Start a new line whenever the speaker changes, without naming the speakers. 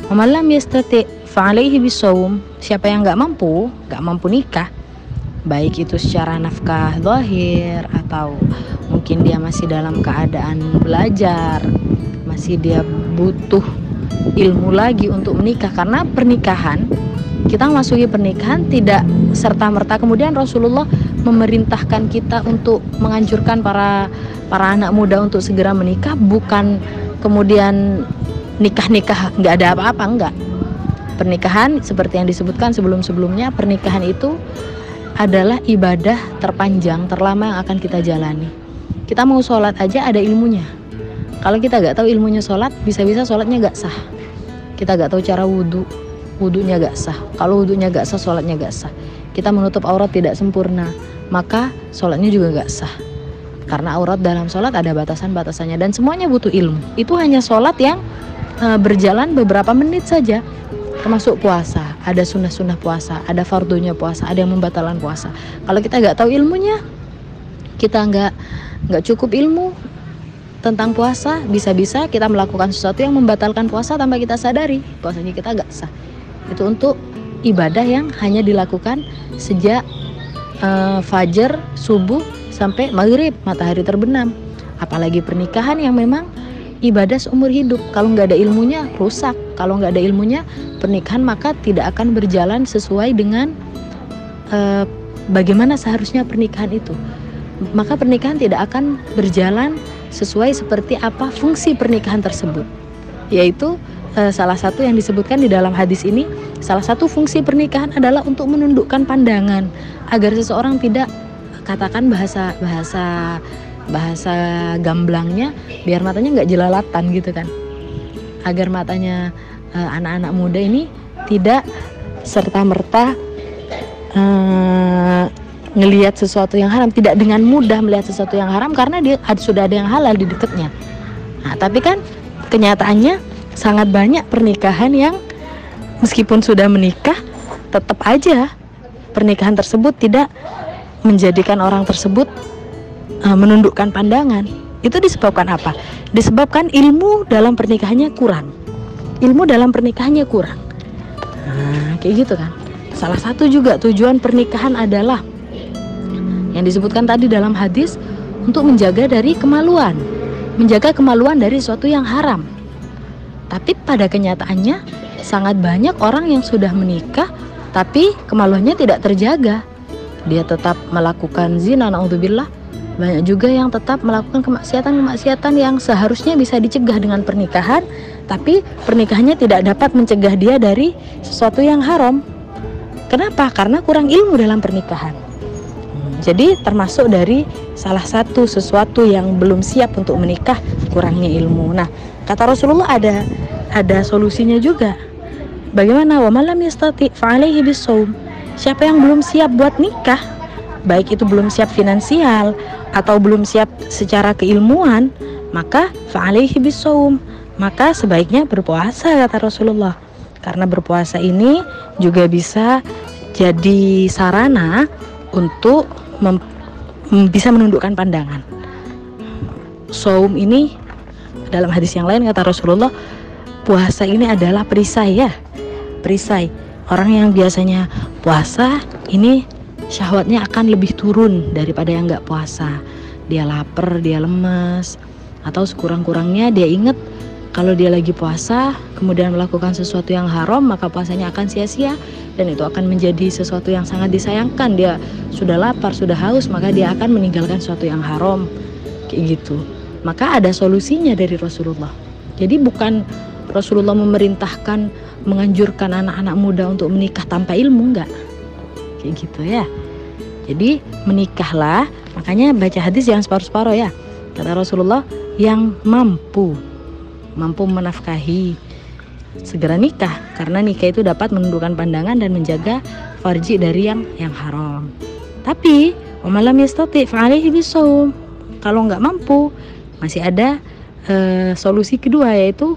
Wa man lam yastati' fa 'alaihi bisawm. Siapa yang nggak mampu nikah, baik itu secara nafkah zahir atau mungkin dia masih dalam keadaan belajar, masih dia butuh ilmu lagi untuk menikah. Karena pernikahan, kita masuki pernikahan tidak serta-merta kemudian Rasulullah memerintahkan kita untuk menganjurkan para anak muda untuk segera menikah, bukan kemudian nikah nggak ada apa-apa, enggak. Pernikahan seperti yang disebutkan sebelum-sebelumnya, pernikahan itu adalah ibadah terpanjang, terlama yang akan kita jalani. Kita mau sholat aja ada ilmunya. Kalau kita nggak tahu ilmunya sholat, bisa-bisa sholatnya nggak sah. Kita nggak tahu cara wudhunya nggak sah. Kalau wudhunya nggak sah, sholatnya nggak sah. Kita menutup aurat tidak sempurna, maka sholatnya juga nggak sah. Karena aurat dalam sholat ada batasan-batasannya dan semuanya butuh ilmu. Itu hanya sholat yang berjalan beberapa menit saja. Termasuk puasa, ada sunnah-sunnah puasa, ada fardunya puasa, ada yang membatalkan puasa. Kalau kita nggak tahu ilmunya, kita nggak cukup ilmu tentang puasa, bisa-bisa kita melakukan sesuatu yang membatalkan puasa tanpa kita sadari, puasanya kita nggak sah. Itu untuk ibadah yang hanya dilakukan sejak fajar, subuh sampai maghrib, matahari terbenam. Apalagi pernikahan yang memang ibadah seumur hidup. Kalau nggak ada ilmunya rusak. Kalau nggak ada ilmunya pernikahan maka tidak akan berjalan sesuai dengan bagaimana seharusnya pernikahan itu. Maka pernikahan tidak akan berjalan sesuai seperti apa fungsi pernikahan tersebut. Yaitu salah satu yang disebutkan di dalam hadis ini, salah satu fungsi pernikahan adalah untuk menundukkan pandangan agar seseorang tidak, katakan bahasa gamblangnya, biar matanya nggak jelalatan gitu kan, agar matanya anak-anak muda ini tidak serta-merta ngelihat sesuatu yang haram, tidak dengan mudah melihat sesuatu yang haram karena dia sudah ada yang halal di dekatnya. Nah, tapi kan kenyataannya sangat banyak pernikahan yang meskipun sudah menikah tetap aja pernikahan tersebut tidak menjadikan orang tersebut menundukkan pandangan. Itu disebabkan apa? Disebabkan ilmu dalam pernikahannya kurang. Nah, kayak gitu kan. Salah satu juga tujuan pernikahan adalah yang disebutkan tadi dalam hadis, untuk menjaga dari kemaluan, menjaga kemaluan dari sesuatu yang haram. Tapi pada kenyataannya sangat banyak orang yang sudah menikah tapi kemaluannya tidak terjaga. Dia tetap melakukan zina, naudzubillah. Banyak juga yang tetap melakukan kemaksiatan yang seharusnya bisa dicegah dengan pernikahan, tapi pernikahannya tidak dapat mencegah dia dari sesuatu yang haram. Kenapa? Karena kurang ilmu dalam pernikahan. Jadi termasuk dari salah satu sesuatu yang belum siap untuk menikah, kurangnya ilmu. Nah, kata Rasulullah ada solusinya juga. Bagaimana? Wa man lam yastati' fa 'alaihi bisawm. Siapa yang belum siap buat nikah, baik itu belum siap finansial atau belum siap secara keilmuan, maka fa 'alaihi bisawm, maka sebaiknya berpuasa, kata Rasulullah. Karena berpuasa ini juga bisa jadi sarana untuk bisa menundukkan pandangan. Saum ini dalam hadis yang lain kata Rasulullah, puasa ini adalah perisai ya. Perisai. Orang yang biasanya puasa ini syahwatnya akan lebih turun daripada yang nggak puasa. Dia lapar, dia lemes, atau sekurang-kurangnya dia ingat kalau dia lagi puasa kemudian melakukan sesuatu yang haram, maka puasanya akan sia-sia dan itu akan menjadi sesuatu yang sangat disayangkan. Dia sudah lapar, sudah haus, maka dia akan meninggalkan sesuatu yang haram, kayak gitu. Maka ada solusinya dari Rasulullah. Jadi bukan Rasulullah memerintahkan, menganjurkan anak-anak muda untuk menikah tanpa ilmu, enggak, kayak gitu ya. Jadi menikahlah, makanya baca hadis yang separuh-separuh ya. Kata Rasulullah, yang mampu menafkahi segera nikah, karena nikah itu dapat menundukkan pandangan dan menjaga farji dari yang haram. Tapi wa man lam yastati' fa 'alaihi bisawm. Kalau nggak mampu, masih ada solusi kedua, yaitu